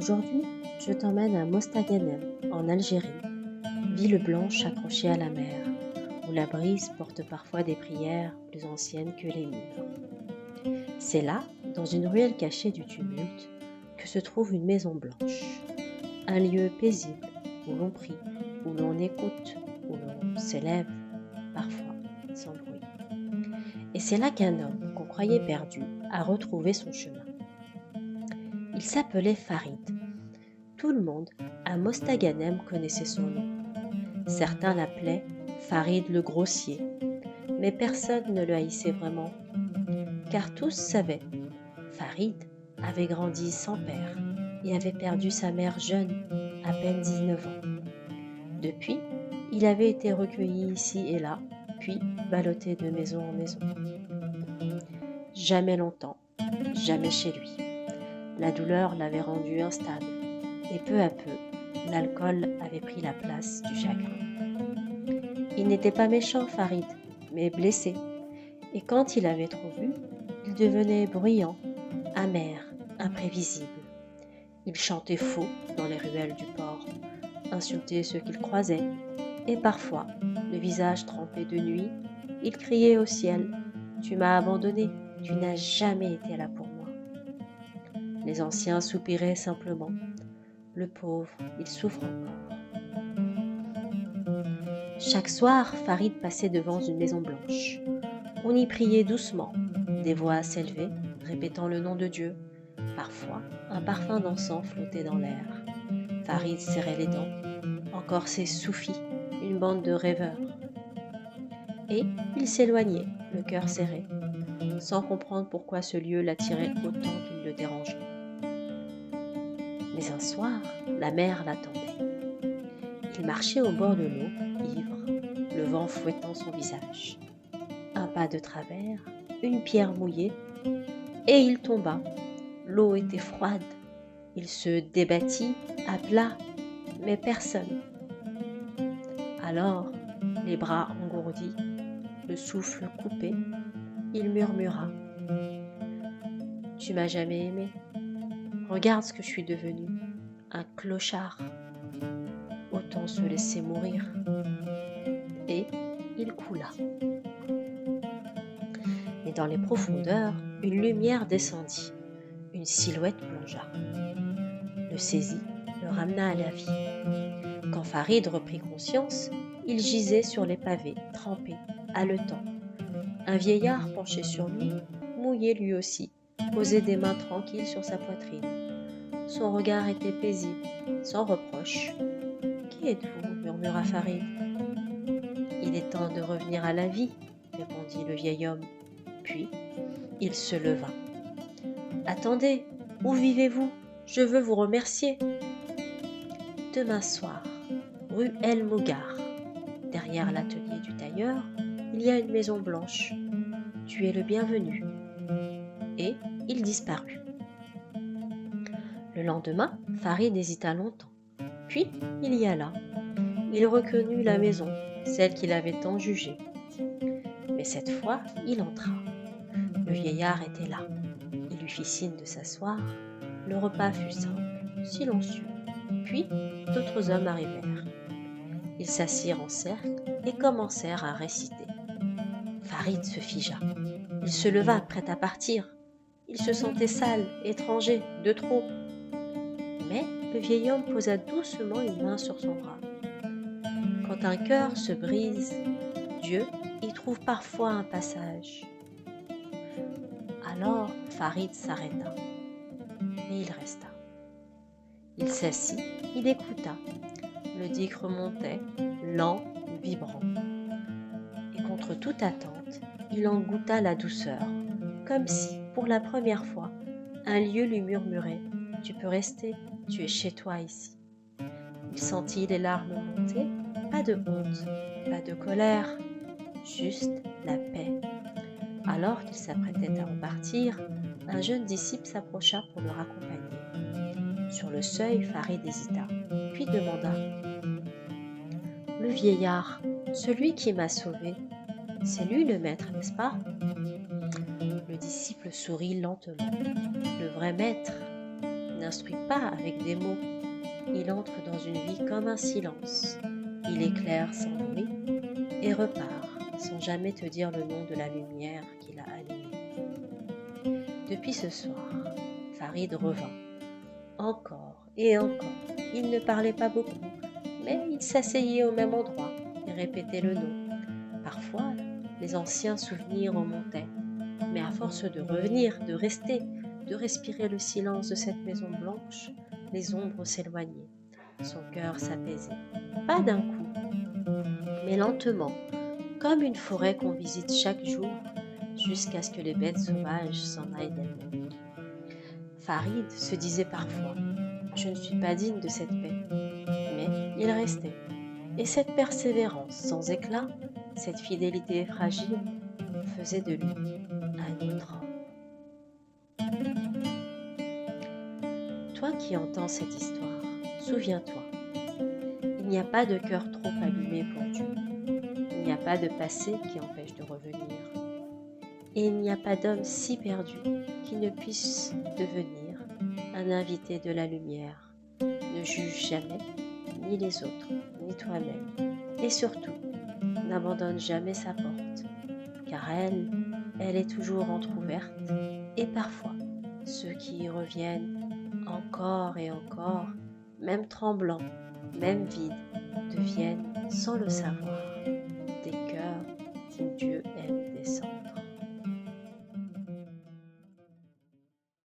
Aujourd'hui, je t'emmène à Mostaganem, en Algérie, ville blanche accrochée à la mer, où la brise porte parfois des prières plus anciennes que les murs. C'est là, dans une ruelle cachée du tumulte, que se trouve une maison blanche, un lieu paisible où l'on prie, où l'on écoute, où l'on s'élève, parfois sans bruit. Et c'est là qu'un homme qu'on croyait perdu a retrouvé son chemin. Il s'appelait Farid. Tout le monde à Mostaganem connaissait son nom. Certains l'appelaient Farid le Grossier, mais personne ne le haïssait vraiment, car tous savaient, Farid avait grandi sans père et avait perdu sa mère jeune, à peine 19 ans. Depuis, il avait été recueilli ici et là, puis ballotté de maison en maison. Jamais longtemps, jamais chez lui. La douleur l'avait rendu instable, et peu à peu, l'alcool avait pris la place du chagrin. Il n'était pas méchant, Farid, mais blessé, et quand il avait trop bu, il devenait bruyant, amer, imprévisible. Il chantait faux dans les ruelles du port, insultait ceux qu'il croisait, et parfois, le visage trempé de nuit, il criait au ciel « Tu m'as abandonné, tu n'as jamais été là pour moi ». Les anciens soupiraient simplement. Le pauvre, il souffre encore. Chaque soir, Farid passait devant une maison blanche. On y priait doucement. Des voix s'élevaient, répétant le nom de Dieu. Parfois, un parfum d'encens flottait dans l'air. Farid serrait les dents. Encore ces soufis, une bande de rêveurs. Et il s'éloignait, le cœur serré, sans comprendre pourquoi ce lieu l'attirait autant qu'il le dérangeait. Mais un soir, la mer l'attendait. Il marchait au bord de l'eau, ivre, le vent fouettant son visage. Un pas de travers, une pierre mouillée, et il tomba. L'eau était froide. Il se débattit, appela, mais personne. Alors, les bras engourdis, le souffle coupé, il murmura « Tu m'as jamais aimé. Regarde ce que je suis devenu, un clochard. Autant se laisser mourir. » Et il coula. Et dans les profondeurs, une lumière descendit. Une silhouette plongea. Le saisit, le ramena à la vie. Quand Farid reprit conscience, il gisait sur les pavés, trempé, haletant. Un vieillard penché sur lui, mouillé lui aussi, posait des mains tranquilles sur sa poitrine. Son regard était paisible, sans reproche. « Qui êtes-vous » murmura Farid. « Il est temps de revenir à la vie » répondit le vieil homme. Puis, il se leva. « Attendez, où vivez-vous ? Je veux vous remercier. » « Demain soir, rue El Mougar, derrière l'atelier du tailleur, il y a une maison blanche. Tu es le bienvenu. » Et il disparut. Le lendemain, Farid hésita longtemps. Puis, il y alla. Il reconnut la maison, celle qu'il avait tant jugée. Mais cette fois, il entra. Le vieillard était là. Il lui fit signe de s'asseoir. Le repas fut simple, silencieux. Puis, d'autres hommes arrivèrent. Ils s'assirent en cercle et commencèrent à réciter. Farid se figea. Il se leva, prêt à partir. Il se sentait sale, étranger, de trop. Mais le vieil homme posa doucement une main sur son bras. Quand un cœur se brise, Dieu y trouve parfois un passage. Alors Farid s'arrêta, et il resta. Il s'assit, il écouta. Le digue remontait, lent, vibrant. Et contre toute attente, il en goûta la douceur, comme si, pour la première fois, un lieu lui murmurait « Tu peux rester, tu es chez toi ici ». Il sentit les larmes monter, pas de honte, pas de colère, juste la paix. Alors qu'il s'apprêtait à repartir, un jeune disciple s'approcha pour le raccompagner. Sur le seuil, Farid hésita, puis demanda « Le vieillard, celui qui m'a sauvé, c'est lui le maître, n'est-ce pas ?» Le disciple sourit lentement. « Le vrai maître n'instruit pas avec des mots. Il entre dans une vie comme un silence. Il éclaire sans bruit et repart sans jamais te dire le nom de la lumière qu'il a allumée. Depuis ce soir, Farid revint. Encore et encore. Il ne parlait pas beaucoup, mais il s'asseyait au même endroit et répétait le nom. Parfois, les anciens souvenirs remontaient, mais à force de revenir, de rester, de respirer le silence de cette maison blanche, les ombres s'éloignaient. Son cœur s'apaisait, pas d'un coup, mais lentement, comme une forêt qu'on visite chaque jour, jusqu'à ce que les bêtes sauvages s'en aillent d'elles-mêmes. Farid se disait parfois « Je ne suis pas digne de cette paix », mais il restait. Et cette persévérance sans éclat, cette fidélité fragile, faisait de lui un autre homme. Toi qui entends cette histoire, souviens-toi, il n'y a pas de cœur trop allumé pour Dieu. Il n'y a pas de passé qui empêche de revenir. Et il n'y a pas d'homme si perdu qui ne puisse devenir un invité de la lumière. Ne juge jamais, ni les autres, ni toi-même. Et surtout, n'abandonne jamais sa porte, car elle est toujours entr'ouverte. Et parfois, ceux qui y reviennent encore et encore, même tremblants, même vides, deviennent, sans le savoir, des cœurs dignes Dieu